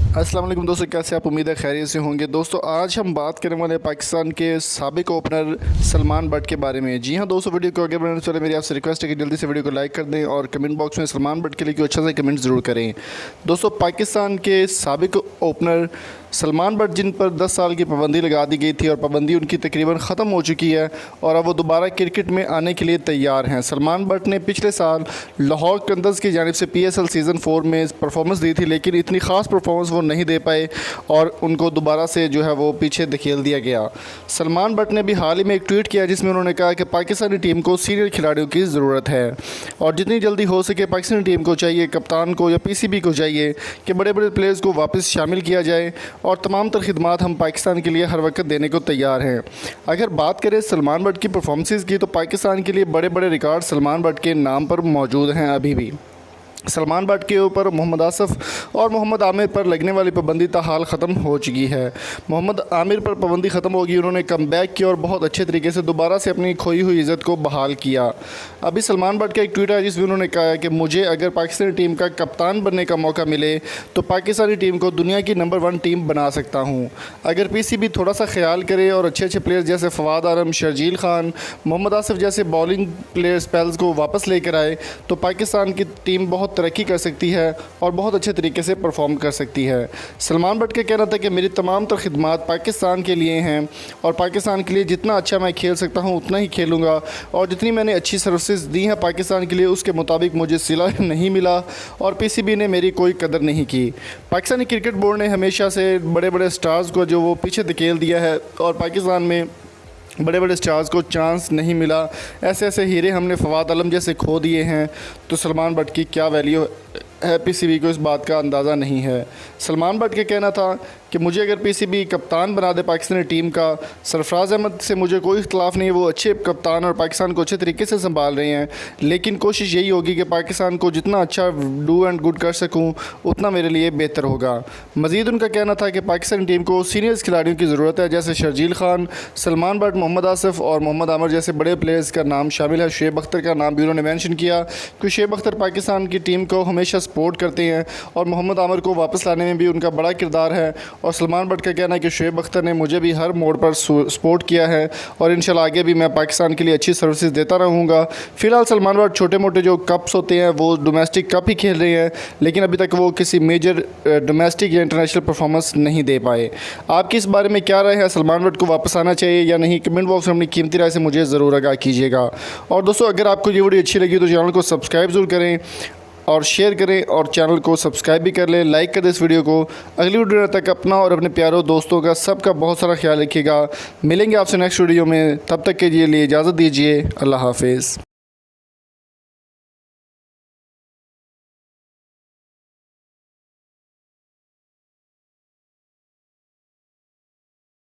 अस्सलाम वालेकुम दोस्तों, कैसे आप? उम्मीद है खैरियत से होंगे। दोस्तों आज हम बात करने वाले हैं पाकिस्तान के साबिक ओपनर सलमान बट के बारे में। जी हाँ दोस्तों, वीडियो को आगे बढ़ने से पहले मेरी आपसे रिक्वेस्ट है कि जल्दी से वीडियो को लाइक कर दें और कमेंट बॉक्स में सलमान बट के लिए कोई अच्छा सा कमेंट ज़रूर करें। दोस्तों पाकिस्तान के साबिक ओपनर सलमान बट, जिन पर 10 साल की पाबंदी लगा दी गई थी और पाबंदी उनकी तकरीबन ख़त्म हो चुकी है और अब वो दोबारा क्रिकेट में आने के लिए तैयार हैं। सलमान बट ने पिछले साल लाहौर कंदर्स की जानिब से PSL सीज़न 4 में परफॉर्मेंस दी थी, लेकिन इतनी ख़ास परफॉर्मेंस वो नहीं दे पाए और उनको दोबारा से जो है वो पीछे धकेल दिया गया। सलमान बट ने भी हाल ही में एक ट्वीट किया जिसमें उन्होंने कहा कि पाकिस्तानी टीम को सीनियर खिलाड़ियों की ज़रूरत है और जितनी जल्दी हो सके पाकिस्तानी टीम को चाहिए, कप्तान को या PCB को चाहिए कि बड़े बड़े प्लेयर्स को वापस शामिल किया जाए और तमाम तर खिदमात हम पाकिस्तान के लिए हर वक्त देने को तैयार हैं। अगर बात करें सलमान बट की परफॉर्मेंसेस की, तो पाकिस्तान के लिए बड़े बड़े रिकॉर्ड सलमान बट के नाम पर मौजूद हैं। अभी भी सलमान बट के ऊपर मोहम्मद आसिफ और मोहम्मद आमिर पर लगने वाली पाबंदी ताहाल ख़त्म हो चुकी है। मोहम्मद आमिर पर पाबंदी ख़त्म होगी, उन्होंने कम बैक किया और बहुत अच्छे तरीके से दोबारा से अपनी खोई हुई इज़्ज़त को बहाल किया। अभी सलमान बट का एक ट्वीट है जिसमें उन्होंने कहा है कि मुझे अगर पाकिस्तानी टीम का कप्तान बनने का मौका मिले तो पाकिस्तानी टीम को दुनिया की नंबर 1 टीम बना सकता हूँ। अगर PCB थोड़ा सा ख्याल करे और अच्छे अच्छे प्लेयर्स जैसे फवाद आलम, शर्जील खान, मोहम्मद आसिफ जैसे बॉलिंग प्लेयर स्पेल्स को वापस लेकर आए तो पाकिस्तान की टीम बहुत तरक्की कर सकती है और बहुत अच्छे तरीके से परफॉर्म कर सकती है। सलमान बट का कहना था कि मेरी तमाम तर खिदमात पाकिस्तान के लिए हैं और पाकिस्तान के लिए जितना अच्छा मैं खेल सकता हूं उतना ही खेलूँगा और जितनी मैंने अच्छी सर्विसेज दी हैं पाकिस्तान के लिए उसके मुताबिक मुझे सिला नहीं मिला और PCB ने मेरी कोई कदर नहीं की। पाकिस्तानी क्रिकेट बोर्ड ने हमेशा से बड़े बड़े स्टार्स को जो वो पीछे धकेल दिया है और पाकिस्तान में बड़े बड़े स्टार्स को चांस नहीं मिला। ऐसे ऐसे हीरे हमने फवाद आलम जैसे खो दिए हैं, तो सलमान बट की क्या वैल्यू है PCB को इस बात का अंदाज़ा नहीं है। सलमान बट का कहना था कि मुझे अगर PCB कप्तान बना दे पाकिस्तानी टीम का, सरफराज अहमद से मुझे कोई इख्तलाफ नहीं है, वो अच्छे कप्तान और पाकिस्तान को अच्छे तरीके से संभाल रहे हैं, लेकिन कोशिश यही होगी कि पाकिस्तान को जितना अच्छा डू एंड गुड कर सकूं उतना मेरे लिए बेहतर होगा। मज़ीद उनका कहना था कि पाकिस्तानी टीम को सीनियर्स खिलाड़ियों की ज़रूरत है जैसे शर्जील खान, सलमान बट, मोहम्मद आसिफ और मोहम्मद आमिर जैसे बड़े प्लेयर्स का नाम शामिल है। शुएब अख्तर का नाम भी उन्होंने मेंशन किया कि शुएब अख्तर पाकिस्तान की टीम को हमेशा सपोर्ट करते हैं और मोहम्मद आमिर को वापस लाने में भी उनका बड़ा किरदार है। और सलमान बट का कहना है कि शुएब अख्तर ने मुझे भी हर मोड़ पर सपोर्ट किया है और इंशाल्लाह आगे भी मैं पाकिस्तान के लिए अच्छी सर्विसेज देता रहूँगा। फ़िलहाल सलमान बट छोटे मोटे जो कप्स होते हैं वो डोमेस्टिक कप ही खेल रहे हैं, लेकिन अभी तक वो किसी मेजर डोमेस्टिक या इंटरनेशनल परफॉर्मेंस नहीं दे पाए। आपकी इस बारे में क्या राय है? सलमान बट को वापस आना चाहिए या नहीं? कमेंट बॉक्स में अपनी कीमती राय से मुझे ज़रूर आगाह कीजिएगा। और दोस्तों अगर आपको ये वीडियो अच्छी लगी तो चैनल को सब्सक्राइब ज़रूर करें और शेयर करें और चैनल को सब्सक्राइब भी कर लें, लाइक कर दें इस वीडियो को। अगली वीडियो तक अपना और अपने प्यारों दोस्तों का सबका बहुत सारा ख्याल रखिएगा। मिलेंगे आपसे नेक्स्ट वीडियो में, तब तक के लिए इजाज़त दीजिए। अल्लाह हाफिज़।